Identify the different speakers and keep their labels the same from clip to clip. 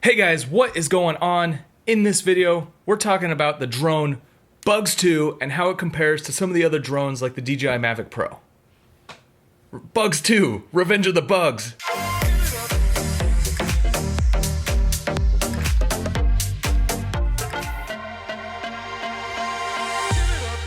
Speaker 1: Hey guys, what is going on? In this video, we're talking about the drone Bugs 2 and how it compares to some of the other drones like the DJI Mavic Pro. Bugs 2, Revenge of the Bugs.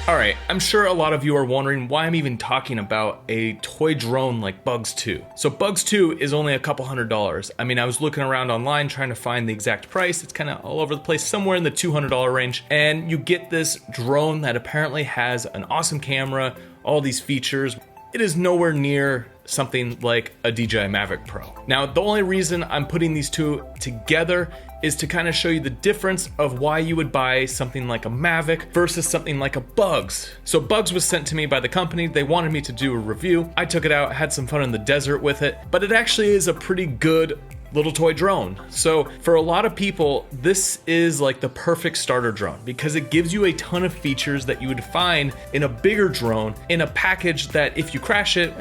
Speaker 1: Alright, I'm sure a lot of you are wondering why I'm even talking about a toy drone like Bugs 2. So Bugs 2 is only a couple $100s. I mean, I was looking around online trying to find the exact price. It's kind of all over the place, somewhere in the $200 range. And you get this drone that apparently has an awesome camera, all these features. It is nowhere near something like a DJI Mavic Pro. Now, the only reason I'm putting these two together is to kind of show you the difference of why you would buy something like a Mavic versus something like a Bugs. So Bugs was sent to me by the company. They wanted me to do a review. I took it out, had some fun in the desert with it, but it actually is a pretty good little toy drone. So for a lot of people, this is like the perfect starter drone because it gives you a ton of features that you would find in a bigger drone in a package that if you crash it,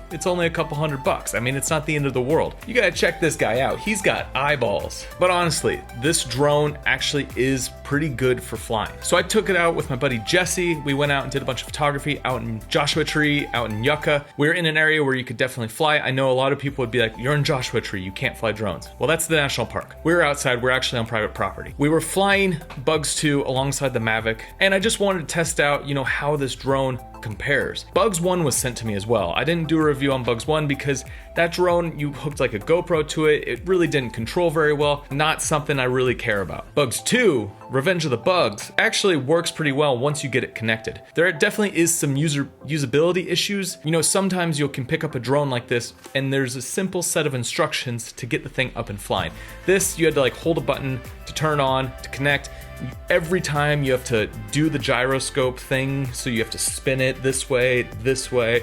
Speaker 1: it's only a couple $100. I mean, it's not the end of the world. You gotta check this guy out. He's got eyeballs. But honestly, this drone actually is pretty good for flying. So I took it out with my buddy Jesse. We went out and did a bunch of photography out in Joshua Tree, out in Yucca. We're in an area where you could definitely fly. I know a lot of people would be like, you're in Joshua Tree, you can't fly drones. Well, that's the national park. We're outside, we're actually on private property. We were flying Bugs 2 alongside the Mavic, and I just wanted to test out, how this drone compares. Bugs 1 was sent to me as well. I didn't do a review on Bugs 1 because that drone, you hooked like a GoPro to it. It really didn't control very well. Not something I really care about. Bugs 2, Revenge of the Bugs, actually works pretty well once you get it connected. There definitely is some usability issues. Sometimes you can pick up a drone like this and there's a simple set of instructions to get the thing up and flying. This, you had to hold a button to turn on, to connect. Every time you have to do the gyroscope thing, so you have to spin it this way,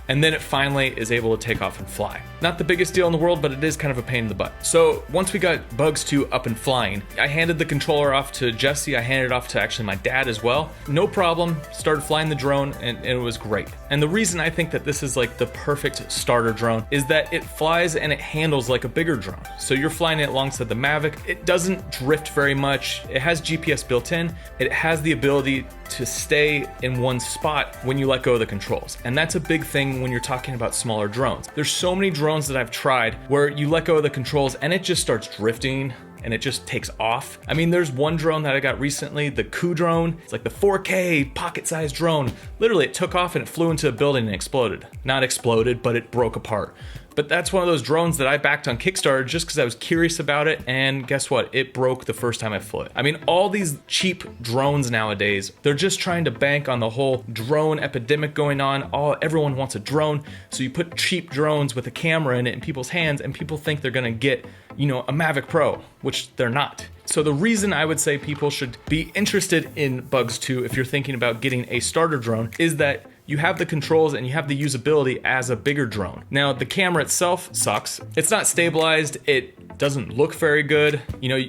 Speaker 1: and then it finally is able to take off and fly. Not the biggest deal in the world, but it is kind of a pain in the butt. So once we got Bugs 2 up and flying, I handed the controller off to Jesse. I handed it off to actually my dad as well. No problem, started flying the drone and it was great. And the reason I think that this is like the perfect starter drone is that it flies and it handles like a bigger drone. So you're flying it alongside the Mavic. It doesn't drift very much. It has GPS built in. It has the ability to stay in one spot when you let go of the controls. And that's a big thing when you're talking about smaller drones. There's so many drones that I've tried where you let go of the controls and it just starts drifting and it just takes off. I mean, there's one drone that I got recently, the Coup drone. It's like the 4K pocket-sized drone. Literally, it took off and it flew into a building and exploded. Not exploded, but it broke apart. But that's one of those drones that I backed on Kickstarter just because I was curious about it, and guess what? It broke the first time I flew it. I mean, all these cheap drones nowadays, they're just trying to bank on the whole drone epidemic going on. Everyone wants a drone, so you put cheap drones with a camera in it in people's hands, and people think they're gonna get, a Mavic Pro, which they're not. So the reason I would say people should be interested in Bugs 2 if you're thinking about getting a starter drone is that you have the controls and you have the usability as a bigger drone. Now, the camera itself sucks. It's not stabilized. It doesn't look very good.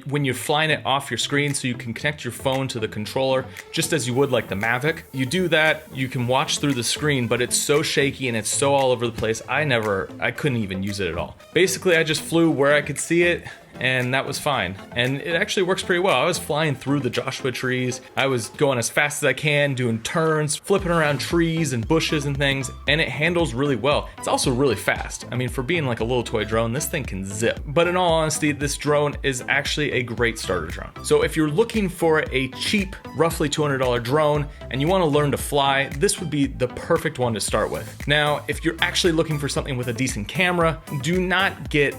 Speaker 1: When you're flying it off your screen so you can connect your phone to the controller, just as you would like the Mavic. You do that, you can watch through the screen, but it's so shaky and it's so all over the place. I couldn't even use it at all. Basically, I just flew where I could see it, and that was fine. And it actually works pretty well. I was flying through the Joshua trees. I was going as fast as I can, doing turns, flipping around trees and bushes and things, and it handles really well. It's also really fast. I mean, for being like a little toy drone, this thing can zip. But in all honesty, this drone is actually a great starter drone. So if you're looking for a cheap, roughly $200 drone, and you want to learn to fly, this would be the perfect one to start with. Now, if you're actually looking for something with a decent camera, do not get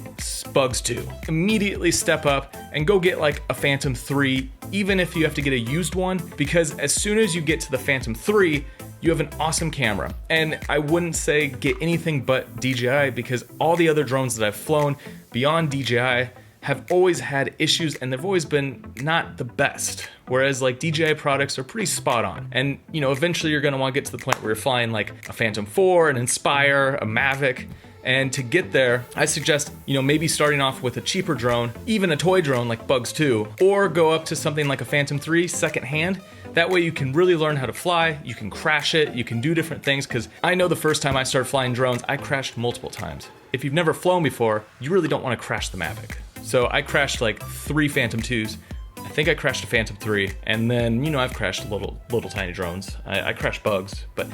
Speaker 1: Bugs 2. Immediately step up and go get like a Phantom 3, even if you have to get a used one, because as soon as you get to the Phantom 3, you have an awesome camera. And I wouldn't say get anything but DJI because all the other drones that I've flown beyond DJI have always had issues and they've always been not the best. Whereas like DJI products are pretty spot on. And eventually you're gonna wanna get to the point where you're flying like a Phantom 4, an Inspire, a Mavic, And to get there, I suggest, maybe starting off with a cheaper drone, even a toy drone like Bugs 2, or go up to something like a Phantom 3 secondhand. That way you can really learn how to fly, you can crash it, you can do different things, because I know the first time I started flying drones, I crashed multiple times. If you've never flown before, you really don't want to crash the Mavic. So I crashed like 3 Phantom 2s. I think I crashed a Phantom 3, and then, I've crashed little tiny drones. I crashed Bugs, but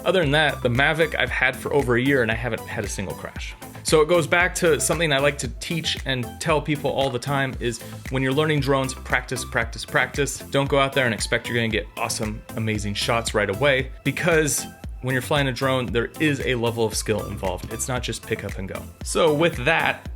Speaker 1: other than that, the Mavic I've had for over a year and I haven't had a single crash. So it goes back to something I like to teach and tell people all the time is when you're learning drones, practice, practice, practice. Don't go out there and expect you're gonna get awesome, amazing shots right away, because when you're flying a drone, there is a level of skill involved. It's not just pick up and go. So with that,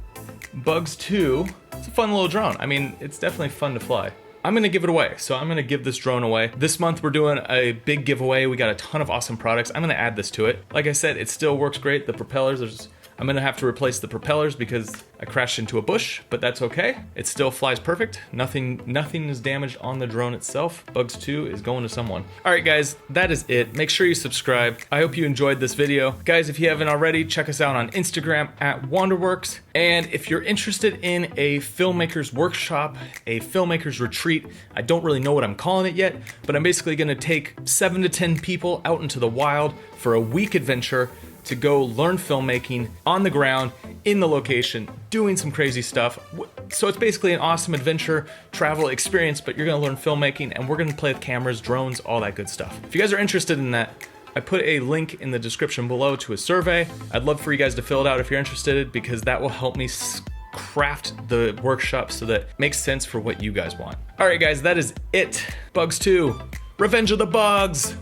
Speaker 1: Bugs 2, it's a fun little drone. I mean, it's definitely fun to fly. I'm gonna give it away. So I'm gonna give this drone away. This month we're doing a big giveaway. We got a ton of awesome products. I'm gonna add this to it. Like I said, it still works great. The propellers, I'm gonna have to replace the propellers because I crashed into a bush, but that's okay. It still flies perfect. Nothing is damaged on the drone itself. Bugs 2 is going to someone. All right, guys, that is it. Make sure you subscribe. I hope you enjoyed this video. Guys, if you haven't already, check us out on Instagram at Wanderworks. And if you're interested in a filmmaker's workshop, a filmmaker's retreat, I don't really know what I'm calling it yet, but I'm basically gonna take 7 to 10 people out into the wild for a week adventure to go learn filmmaking on the ground, in the location, doing some crazy stuff. So it's basically an awesome adventure, travel experience, but you're gonna learn filmmaking and we're gonna play with cameras, drones, all that good stuff. If you guys are interested in that, I put a link in the description below to a survey. I'd love for you guys to fill it out if you're interested, because that will help me craft the workshop so that it makes sense for what you guys want. All right, guys, that is it. Bugs 2, Revenge of the Bugs.